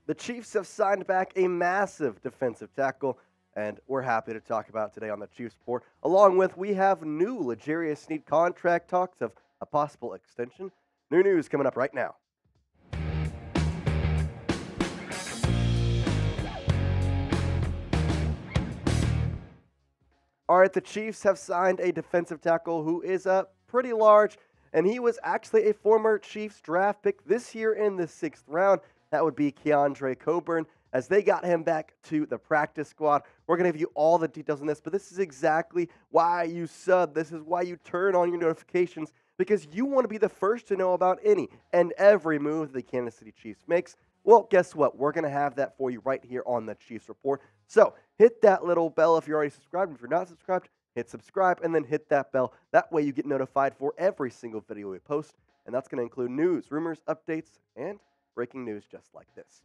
The Chiefs have signed back a massive defensive tackle, and we're happy to talk about it today on the Chiefs Report. Along with, we have new L'Jarius Sneed contract talks of a possible extension. New news coming up right now. All right, the Chiefs have signed a defensive tackle who is pretty large, and he was actually a former Chiefs draft pick this year in the 6th round. That would be Keondre Coburn, as they got him back to the practice squad. We're going to give you all the details on this, but this is exactly why you sub. This is why you turn on your notifications, because you want to be the first to know about any and every move the Kansas City Chiefs makes. Well, guess what? We're going to have that for you right here on the Chiefs Report. So hit that little bell if you're already subscribed. If you're not subscribed, hit subscribe and then hit that bell. That way you get notified for every single video we post, and that's going to include news, rumors, updates, and breaking news just like this.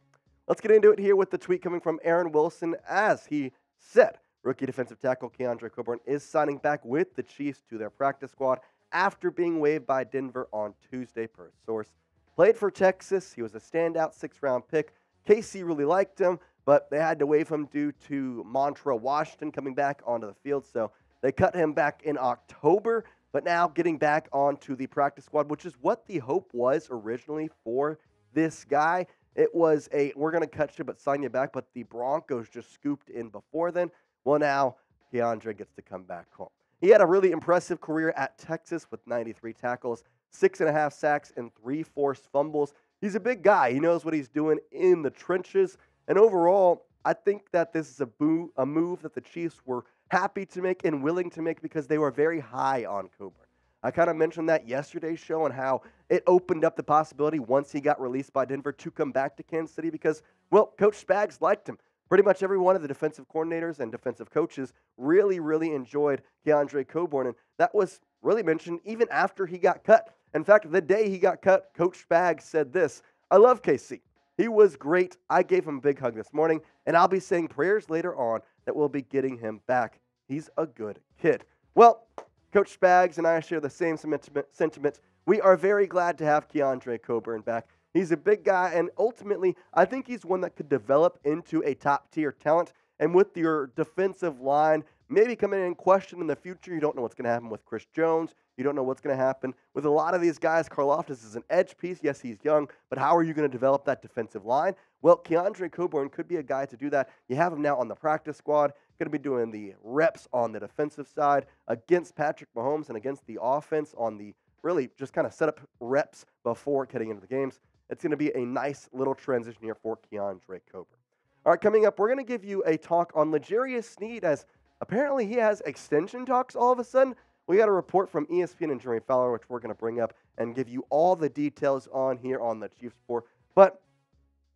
Let's get into it here with the tweet coming from Aaron Wilson. As he said, rookie defensive tackle Keondre Coburn is signing back with the Chiefs to their practice squad after being waived by Denver on Tuesday, per source. Played for Texas. He was a standout 6th-round pick. KC really liked him, but they had to waive him due to Montrell Washington coming back onto the field. So they cut him back in October, but now getting back onto the practice squad, which is what the hope was originally for this guy. It was we're going to cut you but sign you back, but the Broncos just scooped in before then. Well, now Keondre gets to come back home. He had a really impressive career at Texas with 93 tackles, 6.5 sacks, and 3 forced fumbles. He's a big guy. He knows what he's doing in the trenches. And overall, I think that this is a move that the Chiefs were happy to make and willing to make because they were very high on Coburn. I kind of mentioned that yesterday's show and how it opened up the possibility once he got released by Denver to come back to Kansas City because, well, Coach Spags liked him. Pretty much every one of the defensive coordinators and defensive coaches really, really enjoyed Keondre Coburn, and that was really mentioned even after he got cut. In fact, the day he got cut, Coach Spags said this: "I love KC. He was great. I gave him a big hug this morning, and I'll be saying prayers later on that we'll be getting him back. He's a good kid." Well, Coach Spags and I share the same sentiment. We are very glad to have Keondre Coburn back. He's a big guy, and ultimately, I think he's one that could develop into a top-tier talent. And with your defensive line maybe coming in question in the future, you don't know what's going to happen with Chris Jones. You don't know what's going to happen with a lot of these guys. Karlaftis is an edge piece. Yes, he's young, but how are you going to develop that defensive line? Well, Keondre Coburn could be a guy to do that. You have him now on the practice squad, going to be doing the reps on the defensive side against Patrick Mahomes and against the offense on the really just kind of set up reps before getting into the games. It's going to be a nice little transition here for Keondre Coburn. All right, coming up, we're going to give you a talk on L'Jarius Sneed, as apparently he has extension talks all of a sudden. We got a report from ESPN and Jeremy Fowler, which we're going to bring up and give you all the details on here on the Chiefs Report. But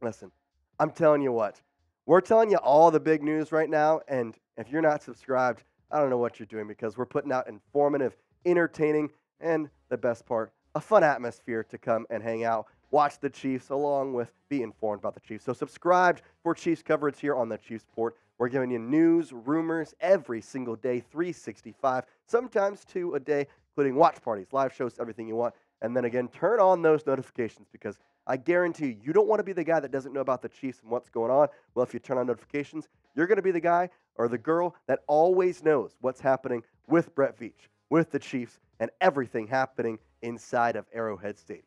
listen, I'm telling you what, we're telling you all the big news right now, and if you're not subscribed, I don't know what you're doing, because we're putting out informative, entertaining, and the best part, a fun atmosphere to come and hang out, watch the Chiefs, along with be informed about the Chiefs. So subscribe for Chiefs coverage here on the Chiefs Report. We're giving you news, rumors every single day, 365, sometimes 2 a day, including watch parties, live shows, everything you want. And then again, turn on those notifications, because I guarantee you don't want to be the guy that doesn't know about the Chiefs and what's going on. Well, if you turn on notifications, you're going to be the guy or the girl that always knows what's happening with Brett Veach, with the Chiefs, and everything happening inside of Arrowhead Stadium.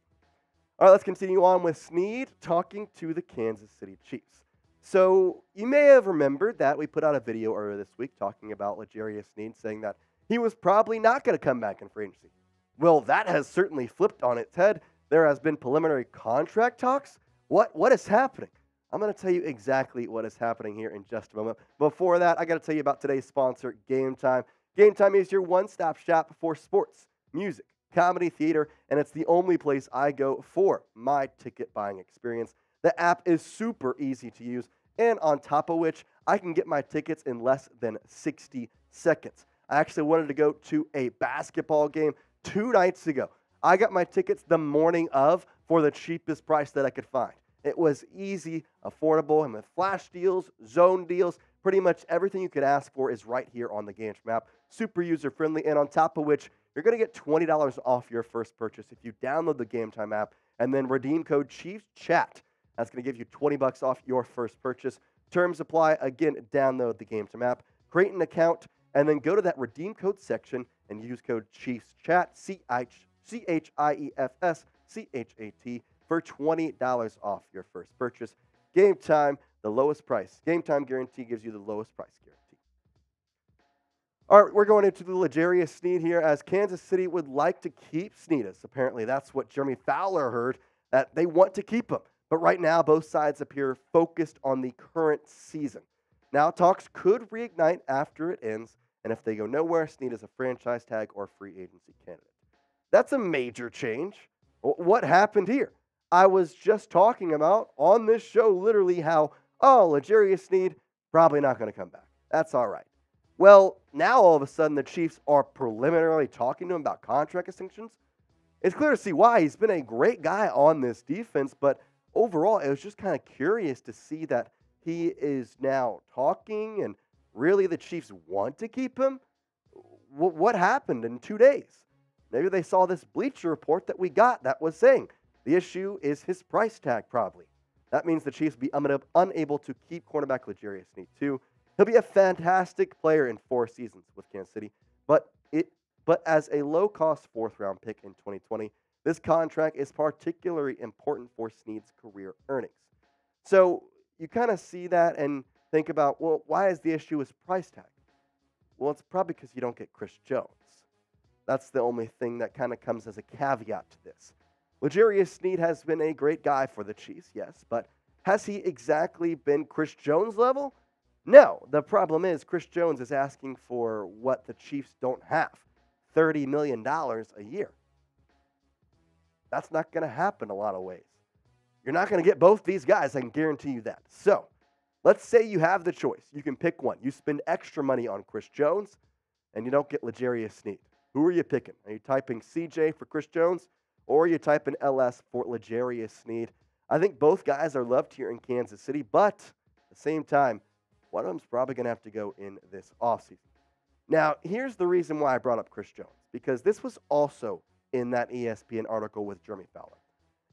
All right, let's continue on with Sneed talking to the Kansas City Chiefs. So you may have remembered that we put out a video earlier this week talking about L'Jarius Sneed, saying that he was probably not going to come back in free agency. Well, that has certainly flipped on its head. There has been preliminary contract talks. What is happening? I'm going to tell you exactly what is happening here in just a moment. Before that, I got to tell you about today's sponsor, Game Time. Game Time is your one-stop shop for sports, music, comedy, theater, and it's the only place I go for my ticket buying experience. The app is super easy to use, and on top of which, I can get my tickets in less than 60 seconds. I actually wanted to go to a basketball game 2 nights ago. I got my tickets the morning of for the cheapest price that I could find. It was easy, affordable, and with flash deals, zone deals, pretty much everything you could ask for is right here on the Game Time app. Super user-friendly, and on top of which, you're going to get $20 off your first purchase if you download the Game Time app and then redeem code ChiefsChat. That's going to give you $20 off your first purchase. Terms apply. Again, download the Game Time app, create an account, and then go to that redeem code section and use code ChiefsChat, CHIEFSCHAT, for $20 off your first purchase. Game Time, the lowest price. Game Time guarantee gives you the lowest price guarantee. All right, we're going into the L'Jarius Sneed here, as Kansas City would like to keep Sneedus. Apparently, that's what Jeremy Fowler heard, that they want to keep him. But right now, both sides appear focused on the current season. Now, talks could reignite after it ends, and if they go nowhere, Sneed is a franchise tag or free agency candidate. That's a major change. What happened here? I was just talking about on this show literally how, L'Jarius Sneed probably not going to come back. That's all right. Well, now all of a sudden the Chiefs are preliminarily talking to him about contract extensions. It's clear to see why. He's been a great guy on this defense, but overall it was just kind of curious to see that he is now talking and really the Chiefs want to keep him. What happened in 2 days? Maybe they saw this Bleacher Report that we got that was saying the issue is his price tag probably. That means the Chiefs will be unable to keep cornerback L'Jarius Sneed too. He'll be a fantastic player in 4 seasons with Kansas City, but as a low-cost fourth-round pick in 2020, this contract is particularly important for Sneed's career earnings. So you kind of see that and think about, well, why is the issue his price tag? Well, it's probably because you don't get Chris Jones. That's the only thing that kind of comes as a caveat to this. L'Jarius Sneed has been a great guy for the Chiefs, yes, but has he exactly been Chris Jones level? No. The problem is Chris Jones is asking for what the Chiefs don't have, $30 million a year. That's not going to happen a lot of ways. You're not going to get both these guys, I can guarantee you that. So, let's say you have the choice. You can pick one. You spend extra money on Chris Jones, and you don't get L'Jarius Sneed. Who are you picking? Are you typing CJ for Chris Jones, or are you typing LS for L'Jarius Sneed? I think both guys are loved here in Kansas City, but at the same time, one of them's probably going to have to go in this offseason. Now, here's the reason why I brought up Chris Jones, because this was also in that ESPN article with Jeremy Fowler.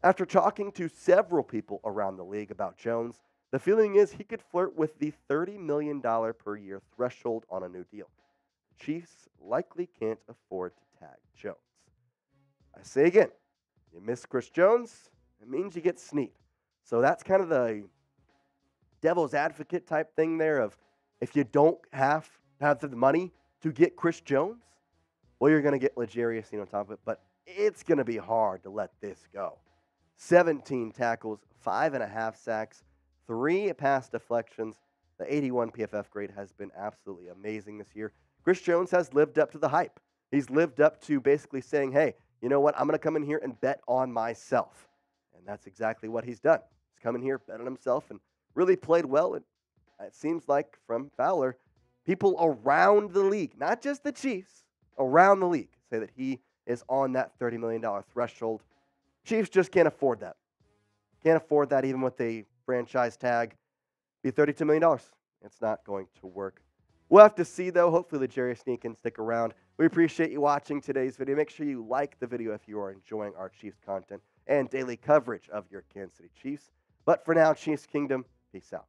After talking to several people around the league about Jones, the feeling is he could flirt with the $30 million per year threshold on a new deal. The Chiefs likely can't afford to tag Jones. I say again, you miss Chris Jones, it means you get Sneed. So that's kind of the devil's advocate type thing there of if you don't have the money to get Chris Jones, well, you're going to get L'Jarius Sneed on top of it, but it's going to be hard to let this go. 17 tackles, 5.5 sacks, 3 pass deflections. The 81 PFF grade has been absolutely amazing this year. Chris Jones has lived up to the hype. He's lived up to basically saying, hey, you know what, I'm going to come in here and bet on myself. And that's exactly what he's done. He's come in here, bet on himself, and really played well. And it seems like from Fowler, people around the league, not just the Chiefs, around the league, say that he is on that $30 million threshold. Chiefs just can't afford that. Can't afford that even with a franchise tag. Be $32 million. It's not going to work. We'll have to see, though. Hopefully, L'Jarius Sneed can stick around. We appreciate you watching today's video. Make sure you like the video if you are enjoying our Chiefs content and daily coverage of your Kansas City Chiefs. But for now, Chiefs Kingdom, peace out.